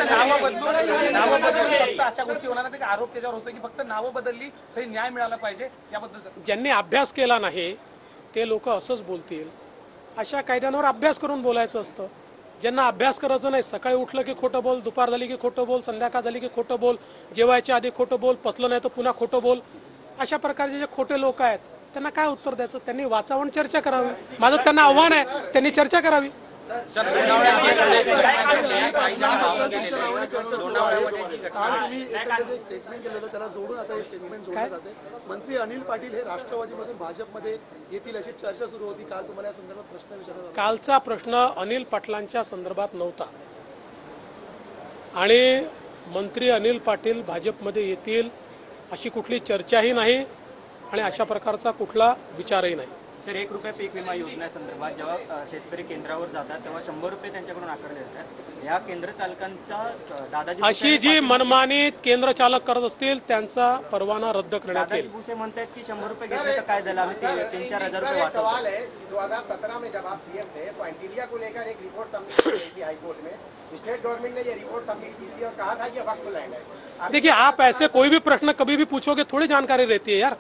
फक्त अशा गोष्टी होणार नाही, आरोप त्याच्यावर होतो की फक्त नावं बदलली तरी न्याय मिळाला पाहिजे याबद्दल ज्यांनी अभ्यास केला नाही ते लोक असंच बोलतील। अशा कायद्यांवर अभ्यास करून बोलायचं असतं। ज्यांना अभ्यास करायचं नाही, सकाळी उठलं की खोटं बोल, दुपार झाली की खोटं बोल, संध्याकाळ झाली की खोटं बोल, जेवायच्या आधी खोटं बोल, पचलं नाही तर पुन्हा खोटं बोल, अशा प्रकारचे जे खोटे लोक आहेत त्यांना काय उत्तर द्यायचं? त्यांनी वाचावून चर्चा करावी। माझं त्यांना आव्हान आहे, त्यांनी चर्चा करावी। मंत्री अनिल पाटील हे राष्ट्रवादीमधून भाजपमध्ये येतील अशी चर्चा सुरू होती। काल तुम्हाला या संदर्भात प्रश्न विचारला? कालचा प्रश्न अनिल पाटलांच्या संदर्भात नव्हता आणि मंत्री अनिल पाटील भाजपमध्ये येतील अशी कुठली चर्चाही नाही आणि अशा प्रकारचा कुठला विचारही नाही। सर, 1 रुपया पीक विमा योजनेसंदर्भात जेव्हा शेतकरी केंद्रावर जातात तेव्हा 100 रुपये त्यांच्याकडून आकारले जातात। या केंद्र चालकांचा दादाजी अशी जी मनमानी केंद्र चालक करत असतील त्यांचा परवाना रद्द करण्यात येईल। भुसे म्हणतात की 100 रुपये घेतले तर काय झालं, आम्ही 3-4 हजार रुपये वाचवतो। 2017 में जब आप सीएम थे तो एंटीरिया को लेकर एक रिपोर्ट सबमिट की गई थी हाई कोर्ट में। स्टेट गवर्नमेंट ने ये रिपोर्ट सबमिट की थी और कहा था कि वक्फ लैंड है। देखिए, आप ऐसे कोई भी प्रश्न कभी भी पूछोगे थोड़ी जानकारी रहती है यार।